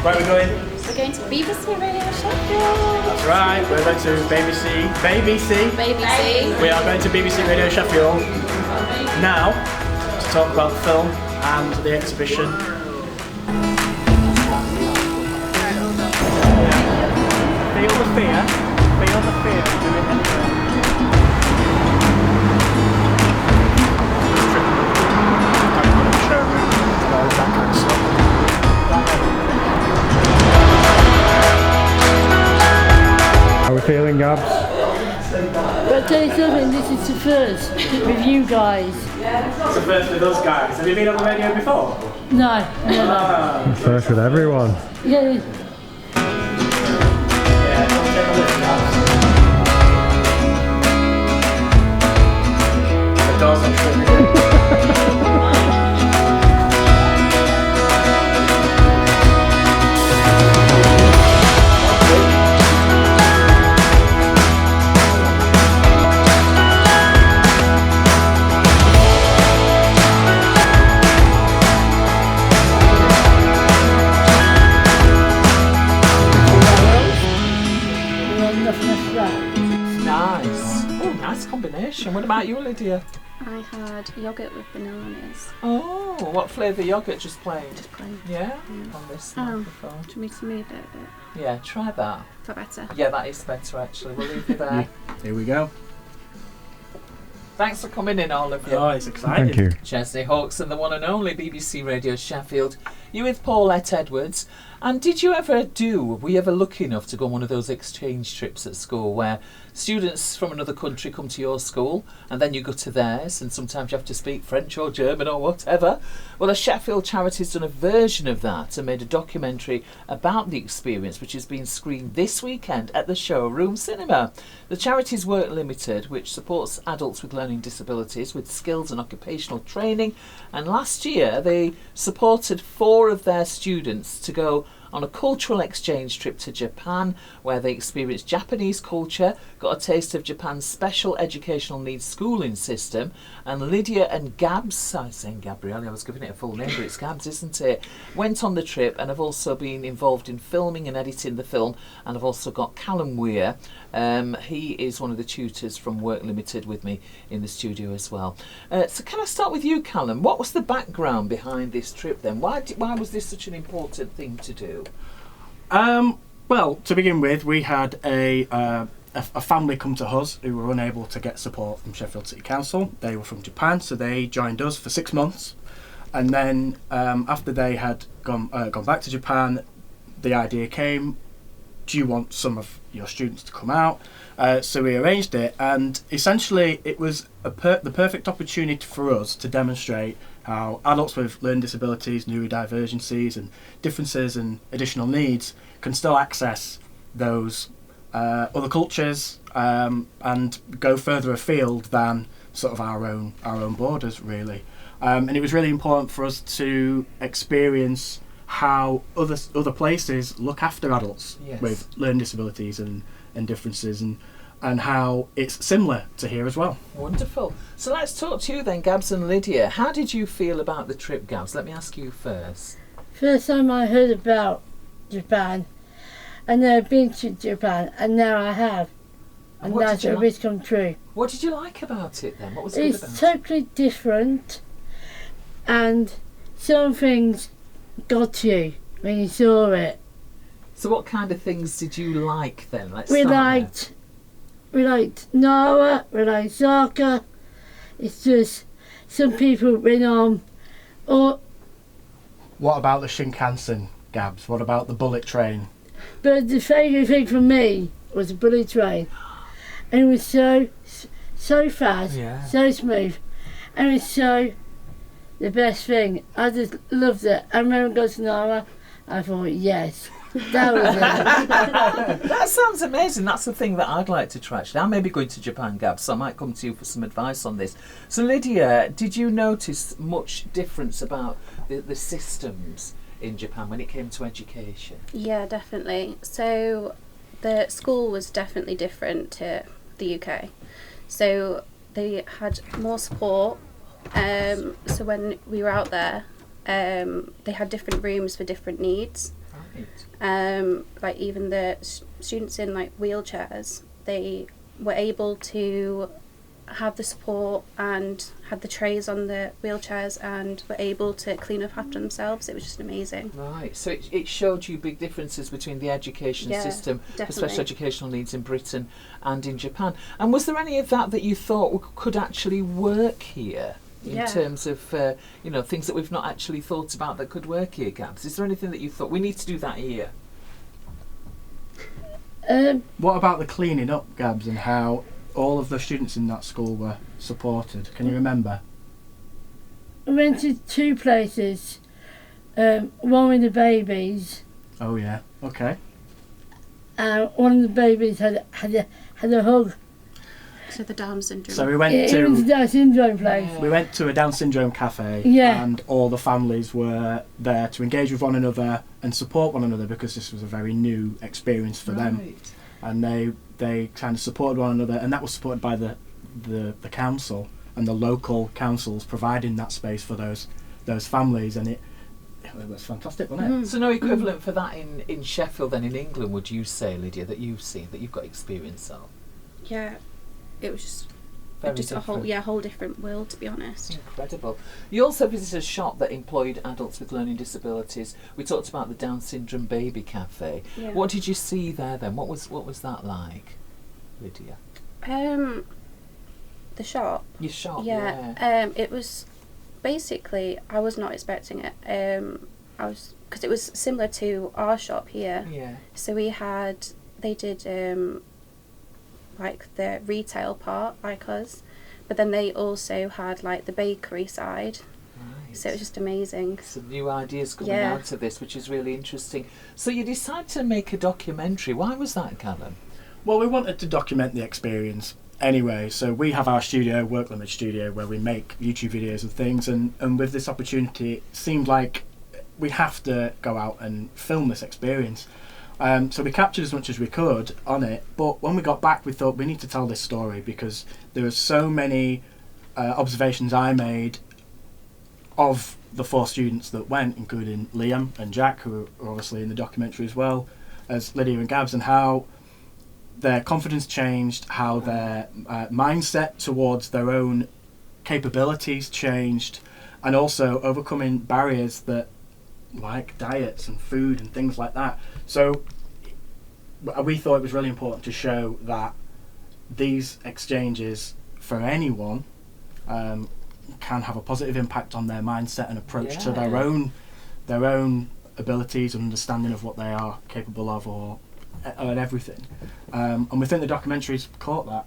Where are we going? We're going to BBC Radio Sheffield. That's right, we're going to BBC. We are going to BBC Radio Sheffield now to talk about the film and the exhibition. Feel the fear. Feel the fear. Do it anyway. That kind of stuff. How are we feeling, Gabs? But I'll tell you something, this is the first with you guys. It's the first with us guys. Have you been on the radio before? No. First with everyone. Yeah. Come take a look, guys. The doors are shut. Nice. Oh, nice combination. What about you, Lydia? I had yoghurt with bananas. Oh, what flavour yoghurt? Just plain? Just plain. Yeah? On this microphone. Do you want me to move it a bit? Yeah, try that. Is that better? Yeah, that is better actually. We'll leave you there. Here we go. Thanks for coming in, all of you. Oh, it's exciting. Thank you. Chesney Hawkes and the one and only BBC Radio Sheffield. You with Paulette Edwards. And were you ever lucky enough to go on one of those exchange trips at school where students from another country come to your school and then you go to theirs and sometimes you have to speak French or German or whatever? Well, a Sheffield charity's done a version of that and made a documentary about the experience, which is being screened this weekend at the Showroom Cinema. The charity's Work Ltd, which supports adults with learning disabilities with skills and occupational training, and last year they supported 4 of their students to go on a cultural exchange trip to Japan, where they experienced Japanese culture, got a taste of Japan's special educational needs schooling system, and Lydia and Gabs, I was saying Gabrielle, I was giving it a full name, but it's Gabs, isn't it? Went on the trip and have also been involved in filming and editing the film, and I've also got Callum Weir. He is one of the tutors from Work Ltd with me in the studio as well. So can I start with you, Callum? What was the background behind this trip then? Why was this such an important thing to do? Well, to begin with, we had a family come to us who were unable to get support from Sheffield City Council. They were from Japan, so they joined us for 6 months. And then after they had gone back to Japan, the idea came, do you want some of your students to come out? So we arranged it, and essentially it was the perfect opportunity for us to demonstrate how adults with learning disabilities, neurodivergencies and differences and additional needs can still access those other cultures and go further afield than sort of our own borders, really. And it was really important for us to experience how other places look after adults with learning disabilities and differences, and how it's similar to here as well. Wonderful. So let's talk to you then, Gabs and Lydia. How did you feel about the trip, Gabs? Let me ask you first. First time I heard about Japan, and I've been to Japan, and now I have. And that's a wish come true. What did you like about it then? What was good about it? It's totally different, and some things got you when you saw it. So what kind of things did you like then? We liked Nara, we liked soccer. It's just some people went on. Or what about the Shinkansen, Gabs? What about the bullet train? But the favourite thing for me was the bullet train. And it was so fast, so smooth, and it was so the best thing. I just loved it. I remember going to Nara, I thought, yes, that was it. That sounds amazing. That's the thing that I'd like to try. Actually, I may be going to Japan, Gab, so I might come to you for some advice on this. So Lydia, did you notice much difference about the systems in Japan when it came to education? Yeah, definitely. So the school was definitely different to the UK. So they had more support. So when we were out there, they had different rooms for different needs. Like even the students in like wheelchairs, they were able to have the support and had the trays on the wheelchairs and were able to clean up after themselves. It was just amazing. Right, so it showed you big differences between the education system for special educational needs in Britain and in Japan. And was there any of that you thought could actually work here in terms of things that we've not actually thought about that could work here, Gabs? Is there anything that you thought we need to do that here? What about the cleaning up, Gabs, and how all of the students in that school were supported? Can you remember? I went to 2 places, one with the babies. Oh yeah, okay. And one of the babies had a hug. So the Down syndrome. So we went It was a Down syndrome place. We went to a Down syndrome cafe, and all the families were there to engage with one another and support one another, because this was a very new experience for them, and they kind of supported one another, and that was supported by the council and the local councils providing that space for those families, and it was fantastic, wasn't it? So no equivalent for that in Sheffield then in England, would you say, Lydia, that you've seen, that you've got experience of? Yeah, it was just Very just different. a whole different world, to be honest. Incredible. You also visited a shop that employed adults with learning disabilities. We talked about the Down syndrome baby cafe. Yeah. What did you see there then? What was that like, Lydia? The shop. Your shop, It was basically, I was not expecting it. Because it was similar to our shop here. Yeah. So they did like the retail part like us, but then they also had like the bakery side. Right. So it was just amazing. Some new ideas coming out of this, which is really interesting. So you decided to make a documentary. Why was that, Callum? Well, we wanted to document the experience anyway, so we have our studio, Work Ltd studio, where we make YouTube videos and things, and with this opportunity it seemed like we have to go out and film this experience. So we captured as much as we could on it, but when we got back we thought we need to tell this story, because there were so many observations I made of the 4 students that went, including Liam and Jack, who are obviously in the documentary as well as Lydia and Gabs, and how their confidence changed, how their mindset towards their own capabilities changed, and also overcoming barriers that like diets and food and things like that. So we thought it was really important to show that these exchanges for anyone can have a positive impact on their mindset and approach to their own abilities and understanding of what they are capable of, or everything. And we think the documentary's caught that.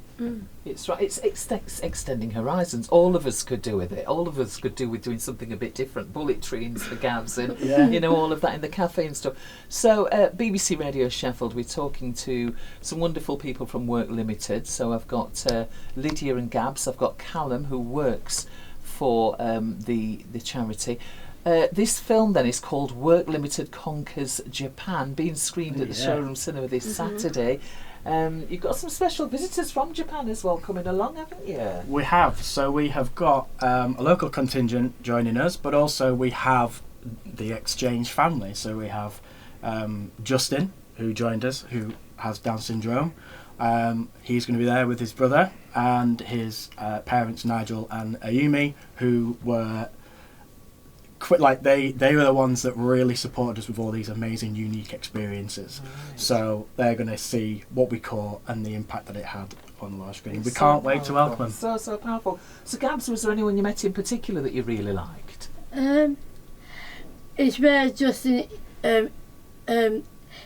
It's right. It's extending horizons. All of us could do with it. All of us could do with doing something a bit different. Bullet trains for Gabs and all of that in the cafe and stuff. So BBC Radio Sheffield, we're talking to some wonderful people from Work Ltd. So I've got Lydia and Gabs. I've got Callum, who works for the charity. This film then is called Work Ltd Conquers Japan, being screened at the Showroom Cinema this Saturday. You've got some special visitors from Japan as well coming along, haven't you? We have. So we have got a local contingent joining us, but also we have the exchange family. So we have Justin, who joined us, who has Down syndrome. He's going to be there with his brother and his parents, Nigel and Ayumi, who were they were the ones that really supported us with all these amazing, unique experiences. Right. So they're going to see what we caught and the impact that it had on the large screen. It's we can't wait to welcome them. So powerful. So Gabs, was there anyone you met in particular that you really liked? It's where Justin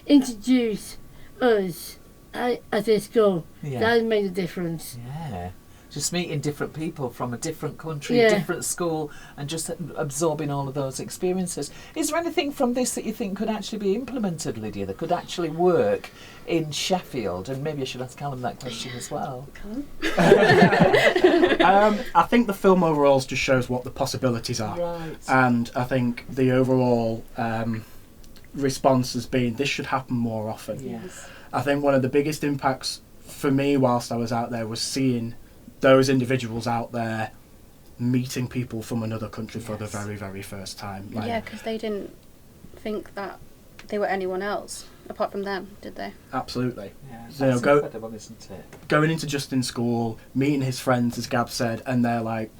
introduced us at his school. That made a difference. Yeah. Just meeting different people from a different country, a different school, and just absorbing all of those experiences. Is there anything from this that you think could actually be implemented, Lydia, that could actually work in Sheffield? And maybe I should ask Callum that question as well. Callum? I think the film overall just shows what the possibilities are. Right. And I think the overall response has been, this should happen more often. Yes. I think one of the biggest impacts for me whilst I was out there was seeing those individuals out there meeting people from another country for the very, very first time. Because they didn't think that they were anyone else apart from them, did they? Absolutely. Yeah, So, that's incredible, isn't it? Going into Justin's school, meeting his friends, as Gab said, and they're like,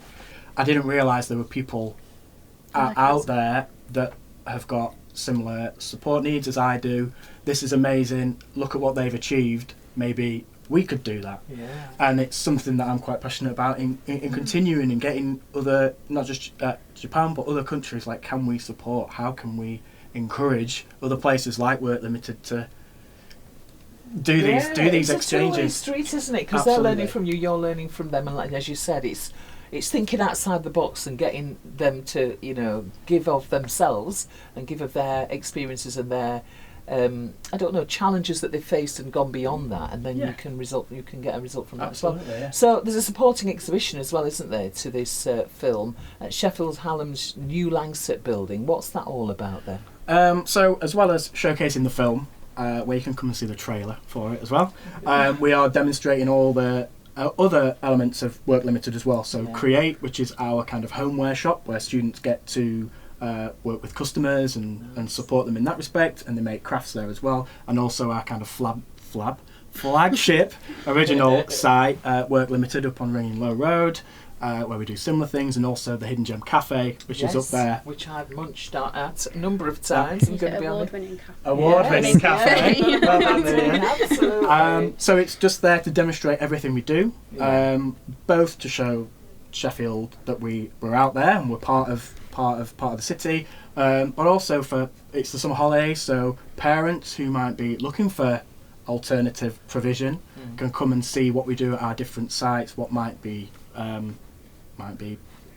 I didn't realise there were people out there that have got similar support needs as I do. This is amazing. Look at what they've achieved. Maybe we could do that. Yeah. And it's something that I'm quite passionate about in continuing and getting other, not just Japan, but other countries, like, can we support, how can we encourage other places like Work Limited to do these it's exchanges. It's a two-way street, isn't it? Because they're learning from you, you're learning from them, and like, as you said, it's thinking outside the box and getting them to, you know, give of themselves and give of their experiences and their I don't know, challenges that they've faced and gone beyond that, and then you can get a result from that as well. Yeah. So there's a supporting exhibition as well, isn't there, to this film at Sheffield Hallam's new Langsett building. What's that all about then? So as well as showcasing the film, where you can come and see the trailer for it as well, we are demonstrating all the other elements of Work Limited as well. So Create, which is our kind of homeware shop where students get to work with customers and support them in that respect, and they make crafts there as well. And also our kind of flagship original site, Work Limited, up on Ringing Low Road, where we do similar things, and also the Hidden Gem Cafe, which is up there, which I've munched at a number of times. I'm going to be award-winning cafe. Award-winning cafe. Well done, Lillian. Absolutely. So it's just there to demonstrate everything we do, both to show Sheffield that we're out there and we're part of the city, but also it's the summer holidays, so parents who might be looking for alternative provision can come and see what we do at our different sites, what might be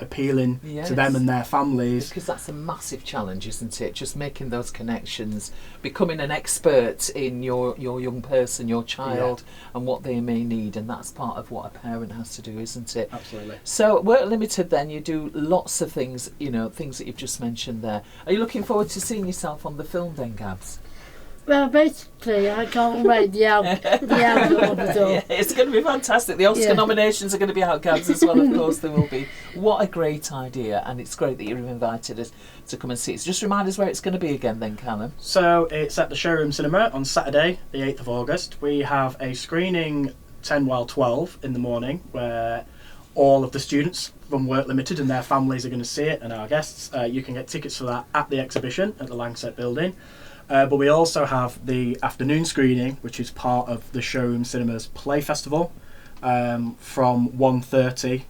appealing to them and their families. Because that's a massive challenge, isn't it? Just making those connections, becoming an expert in your young person, your child, and what they may need, and that's part of what a parent has to do, isn't it? Absolutely. So Work Limited, then, you do lots of things, you know, things that you've just mentioned there. Are you looking forward to seeing yourself on the film then, Gabs? Well, basically, I can't wait the outcome of it all. Yeah, it's going to be fantastic. The Oscar nominations are going to be out, Gabs, as well. Of course, there will be. What a great idea, and it's great that you've invited us to come and see it. So just remind us where it's going to be again, then, Callum. So it's at the Showroom Cinema on Saturday, the 8th of August. We have a screening 10 while 12 in the morning, where all of the students from Work Limited and their families are going to see it, and our guests. You can get tickets for that at the exhibition at the Langsett building. But we also have the afternoon screening, which is part of the Showroom Cinema's Play Festival, from 1:30,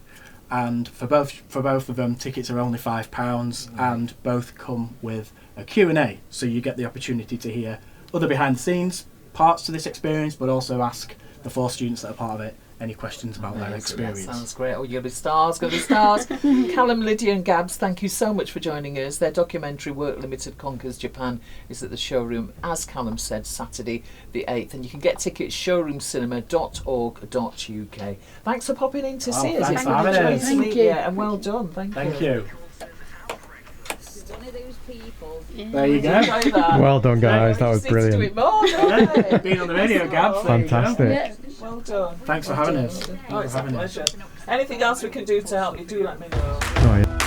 and for both of them, tickets are only £5, and both come with a Q&A, so you get the opportunity to hear other behind-the-scenes parts to this experience, but also ask the 4 students that are part of it any questions about their experience. That sounds great. Oh, you're going to be stars. Callum, Lydia and Gabs, thank you so much for joining us. Their documentary Work Limited Conquers Japan is at the showroom, as Callum said, Saturday the 8th, and you can get tickets showroomcinema.org.uk. Thanks for popping in to see us. Thanks for having us. Thank you. Yeah, and well done. Thank you. One of those people. There you go. Well done, guys. That was brilliant. Being on the radio, Gabs. Fantastic. Yeah. Well done. Thanks for having us. Oh, it's a pleasure. Anything else we can do to help you, do let me know. Oh, yeah.